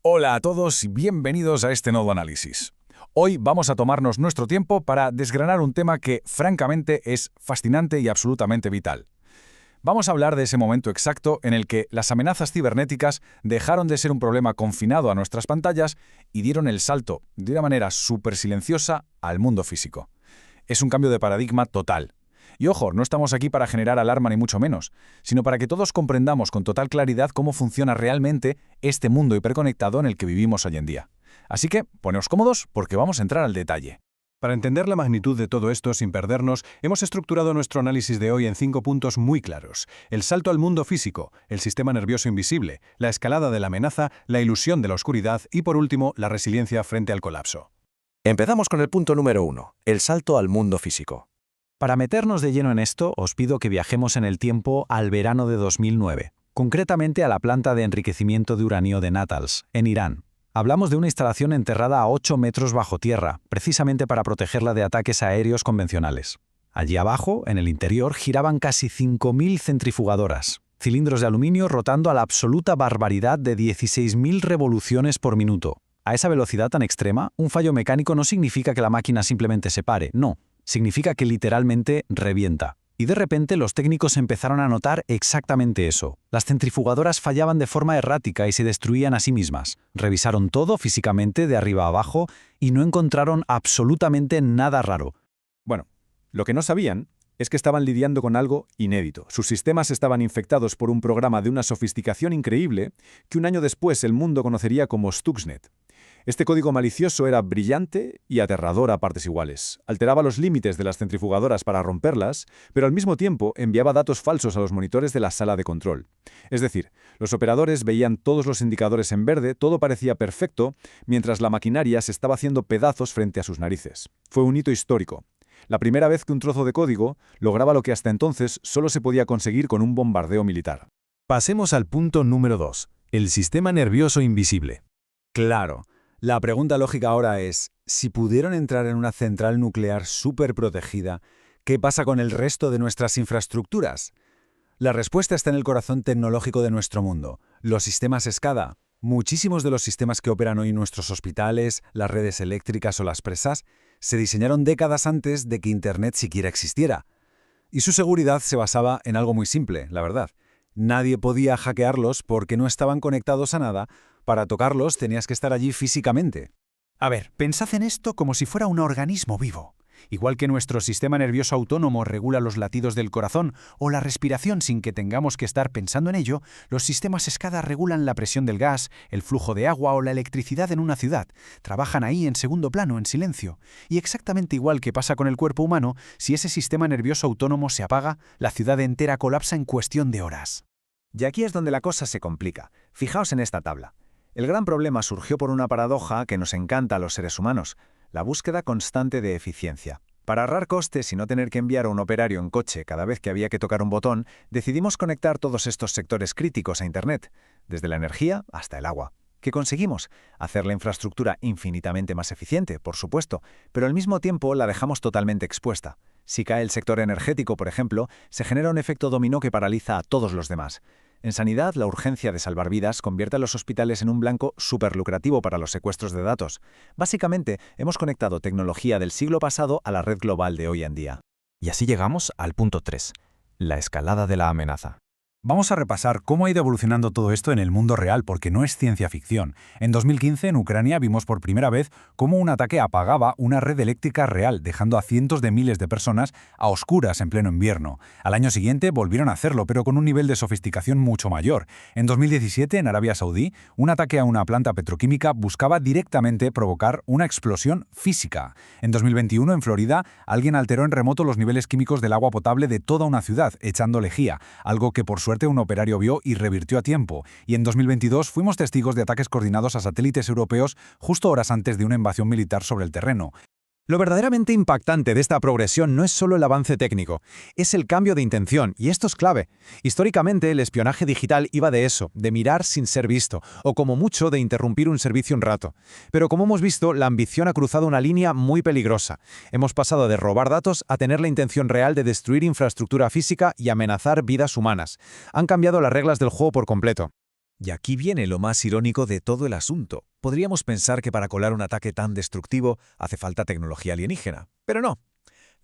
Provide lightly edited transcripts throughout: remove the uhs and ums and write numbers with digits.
Hola a todos y bienvenidos a este nuevo análisis. Hoy vamos a tomarnos nuestro tiempo para desgranar un tema que, francamente, es fascinante y absolutamente vital. Vamos a hablar de ese momento exacto en el que las amenazas cibernéticas dejaron de ser un problema confinado a nuestras pantallas y dieron el salto, de una manera súper silenciosa, al mundo físico. Es un cambio de paradigma total. Y ojo, no estamos aquí para generar alarma ni mucho menos, sino para que todos comprendamos con total claridad cómo funciona realmente este mundo hiperconectado en el que vivimos hoy en día. Así que, poneos cómodos porque vamos a entrar al detalle. Para entender la magnitud de todo esto sin perdernos, hemos estructurado nuestro análisis de hoy en 5 puntos muy claros: el salto al mundo físico, el sistema nervioso invisible, la escalada de la amenaza, la ilusión de la oscuridad y, por último, la resiliencia frente al colapso. Empezamos con el punto número 1, el salto al mundo físico. Para meternos de lleno en esto, os pido que viajemos en el tiempo al verano de 2009, concretamente a la planta de enriquecimiento de uranio de Natanz, en Irán. Hablamos de una instalación enterrada a 8 metros bajo tierra, precisamente para protegerla de ataques aéreos convencionales. Allí abajo, en el interior, giraban casi 5.000 centrifugadoras, cilindros de aluminio rotando a la absoluta barbaridad de 16.000 revoluciones por minuto. A esa velocidad tan extrema, un fallo mecánico no significa que la máquina simplemente se pare, no. Significa que literalmente revienta. Y de repente los técnicos empezaron a notar exactamente eso. Las centrifugadoras fallaban de forma errática y se destruían a sí mismas. Revisaron todo físicamente de arriba a abajo y no encontraron absolutamente nada raro. Bueno, lo que no sabían es que estaban lidiando con algo inédito. Sus sistemas estaban infectados por un programa de una sofisticación increíble que un año después el mundo conocería como Stuxnet. Este código malicioso era brillante y aterrador a partes iguales. Alteraba los límites de las centrifugadoras para romperlas, pero al mismo tiempo enviaba datos falsos a los monitores de la sala de control. Es decir, los operadores veían todos los indicadores en verde, todo parecía perfecto, mientras la maquinaria se estaba haciendo pedazos frente a sus narices. Fue un hito histórico. La primera vez que un trozo de código lograba lo que hasta entonces solo se podía conseguir con un bombardeo militar. Pasemos al punto número 2, el sistema nervioso invisible. Claro. La pregunta lógica ahora es, si pudieron entrar en una central nuclear súper protegida, ¿qué pasa con el resto de nuestras infraestructuras? La respuesta está en el corazón tecnológico de nuestro mundo, los sistemas SCADA. Muchísimos de los sistemas que operan hoy en nuestros hospitales, las redes eléctricas o las presas, se diseñaron décadas antes de que Internet siquiera existiera. Y su seguridad se basaba en algo muy simple, la verdad. Nadie podía hackearlos porque no estaban conectados a nada. Para tocarlos tenías que estar allí físicamente. A ver, pensad en esto como si fuera un organismo vivo. Igual que nuestro sistema nervioso autónomo regula los latidos del corazón o la respiración sin que tengamos que estar pensando en ello, los sistemas SCADA regulan la presión del gas, el flujo de agua o la electricidad en una ciudad. Trabajan ahí en segundo plano, en silencio. Y exactamente igual que pasa con el cuerpo humano, si ese sistema nervioso autónomo se apaga, la ciudad entera colapsa en cuestión de horas. Y aquí es donde la cosa se complica. Fijaos en esta tabla. El gran problema surgió por una paradoja que nos encanta a los seres humanos, la búsqueda constante de eficiencia. Para ahorrar costes y no tener que enviar a un operario en coche cada vez que había que tocar un botón, decidimos conectar todos estos sectores críticos a Internet, desde la energía hasta el agua. ¿Qué conseguimos? Hacer la infraestructura infinitamente más eficiente, por supuesto, pero al mismo tiempo la dejamos totalmente expuesta. Si cae el sector energético, por ejemplo, se genera un efecto dominó que paraliza a todos los demás. En sanidad, la urgencia de salvar vidas convierte a los hospitales en un blanco súper lucrativo para los secuestros de datos. Básicamente, hemos conectado tecnología del siglo pasado a la red global de hoy en día. Y así llegamos al punto 3, la escalada de la amenaza. Vamos a repasar cómo ha ido evolucionando todo esto en el mundo real, porque no es ciencia ficción. En 2015, en Ucrania, vimos por primera vez cómo un ataque apagaba una red eléctrica real, dejando a cientos de miles de personas a oscuras en pleno invierno. Al año siguiente volvieron a hacerlo, pero con un nivel de sofisticación mucho mayor. En 2017, en Arabia Saudí, un ataque a una planta petroquímica buscaba directamente provocar una explosión física. En 2021, en Florida, alguien alteró en remoto los niveles químicos del agua potable de toda una ciudad, echando lejía, algo que por suerte un operario vio y revirtió a tiempo. Y en 2022 fuimos testigos de ataques coordinados a satélites europeos justo horas antes de una invasión militar sobre el terreno. Lo verdaderamente impactante de esta progresión no es solo el avance técnico, es el cambio de intención, y esto es clave. Históricamente, el espionaje digital iba de eso, de mirar sin ser visto, o como mucho de interrumpir un servicio un rato. Pero como hemos visto, la ambición ha cruzado una línea muy peligrosa. Hemos pasado de robar datos a tener la intención real de destruir infraestructura física y amenazar vidas humanas. Han cambiado las reglas del juego por completo. Y aquí viene lo más irónico de todo el asunto. Podríamos pensar que para colar un ataque tan destructivo hace falta tecnología alienígena, pero no.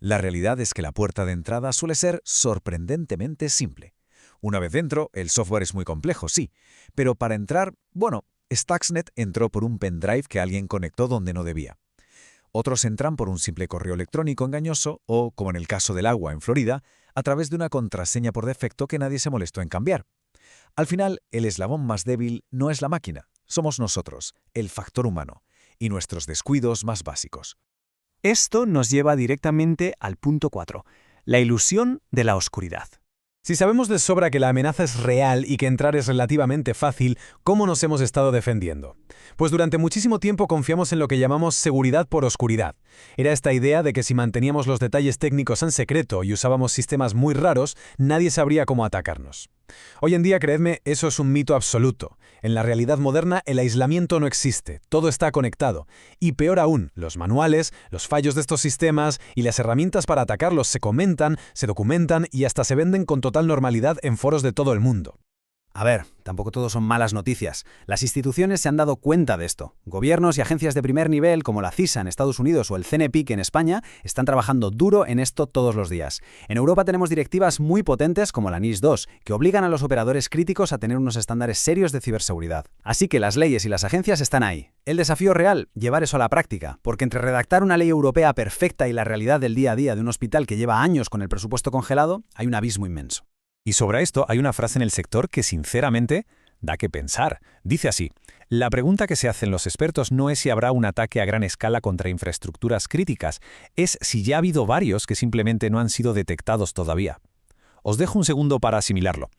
La realidad es que la puerta de entrada suele ser sorprendentemente simple. Una vez dentro, el software es muy complejo, sí, pero para entrar, bueno, Stuxnet entró por un pendrive que alguien conectó donde no debía. Otros entran por un simple correo electrónico engañoso o, como en el caso del agua en Florida, a través de una contraseña por defecto que nadie se molestó en cambiar. Al final, el eslabón más débil no es la máquina, somos nosotros, el factor humano, y nuestros descuidos más básicos. Esto nos lleva directamente al punto 4, la ilusión de la oscuridad. Si sabemos de sobra que la amenaza es real y que entrar es relativamente fácil, ¿cómo nos hemos estado defendiendo? Pues durante muchísimo tiempo confiamos en lo que llamamos seguridad por oscuridad. Era esta idea de que si manteníamos los detalles técnicos en secreto y usábamos sistemas muy raros, nadie sabría cómo atacarnos. Hoy en día, creedme, eso es un mito absoluto. En la realidad moderna, el aislamiento no existe, todo está conectado. Y peor aún, los manuales, los fallos de estos sistemas y las herramientas para atacarlos se comentan, se documentan y hasta se venden con total normalidad en foros de todo el mundo. A ver, tampoco todo son malas noticias. Las instituciones se han dado cuenta de esto. Gobiernos y agencias de primer nivel, como la CISA en Estados Unidos o el CNPIC en España, están trabajando duro en esto todos los días. En Europa tenemos directivas muy potentes como la NIS2, que obligan a los operadores críticos a tener unos estándares serios de ciberseguridad. Así que las leyes y las agencias están ahí. El desafío real, llevar eso a la práctica, porque entre redactar una ley europea perfecta y la realidad del día a día de un hospital que lleva años con el presupuesto congelado, hay un abismo inmenso. Y sobre esto hay una frase en el sector que sinceramente da que pensar. Dice así: la pregunta que se hacen los expertos no es si habrá un ataque a gran escala contra infraestructuras críticas, es si ya ha habido varios que simplemente no han sido detectados todavía. Os dejo un segundo para asimilarlo.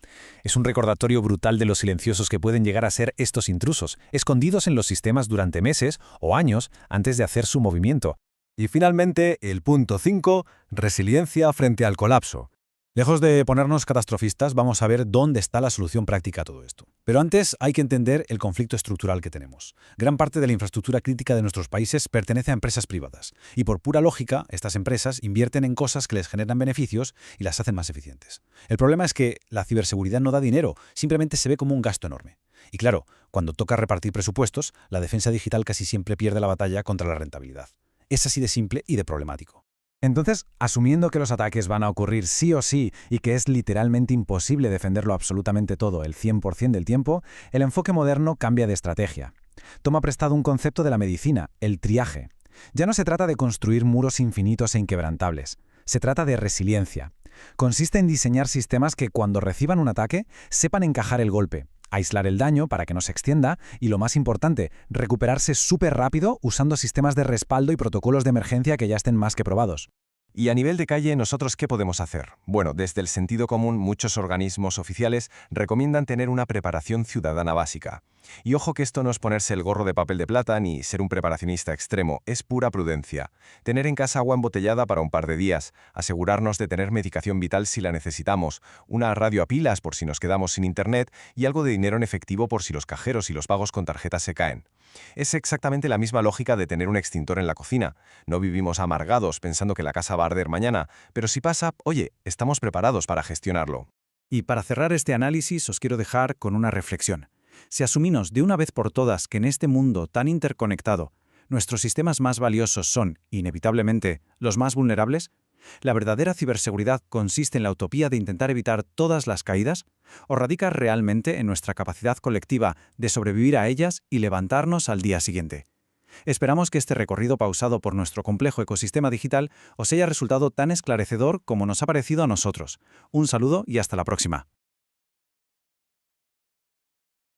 Es un recordatorio brutal de lo silenciosos que pueden llegar a ser estos intrusos, escondidos en los sistemas durante meses o años antes de hacer su movimiento. Y finalmente, el punto 5, resiliencia frente al colapso. Lejos de ponernos catastrofistas, vamos a ver dónde está la solución práctica a todo esto. Pero antes hay que entender el conflicto estructural que tenemos. Gran parte de la infraestructura crítica de nuestros países pertenece a empresas privadas. Y por pura lógica, estas empresas invierten en cosas que les generan beneficios y las hacen más eficientes. El problema es que la ciberseguridad no da dinero, simplemente se ve como un gasto enorme. Y claro, cuando toca repartir presupuestos, la defensa digital casi siempre pierde la batalla contra la rentabilidad. Es así de simple y de problemático. Entonces, asumiendo que los ataques van a ocurrir sí o sí y que es literalmente imposible defenderlo absolutamente todo el 100% del tiempo, el enfoque moderno cambia de estrategia. Toma prestado un concepto de la medicina, el triaje. Ya no se trata de construir muros infinitos e inquebrantables. Se trata de resiliencia. Consiste en diseñar sistemas que cuando reciban un ataque sepan encajar el golpe, aislar el daño para que no se extienda y, lo más importante, recuperarse súper rápido usando sistemas de respaldo y protocolos de emergencia que ya estén más que probados. Y a nivel de calle, ¿nosotros qué podemos hacer? Bueno, desde el sentido común, muchos organismos oficiales recomiendan tener una preparación ciudadana básica. Y ojo que esto no es ponerse el gorro de papel de plata ni ser un preparacionista extremo, es pura prudencia. Tener en casa agua embotellada para un par de días, asegurarnos de tener medicación vital si la necesitamos, una radio a pilas por si nos quedamos sin internet y algo de dinero en efectivo por si los cajeros y los pagos con tarjetas se caen. Es exactamente la misma lógica de tener un extintor en la cocina. No vivimos amargados pensando que la casa va a arder mañana, pero si pasa, oye, estamos preparados para gestionarlo. Y para cerrar este análisis os quiero dejar con una reflexión. Si asumimos de una vez por todas que en este mundo tan interconectado, nuestros sistemas más valiosos son, inevitablemente, los más vulnerables, ¿la verdadera ciberseguridad consiste en la utopía de intentar evitar todas las caídas? ¿O radica realmente en nuestra capacidad colectiva de sobrevivir a ellas y levantarnos al día siguiente? Esperamos que este recorrido pausado por nuestro complejo ecosistema digital os haya resultado tan esclarecedor como nos ha parecido a nosotros. Un saludo y hasta la próxima.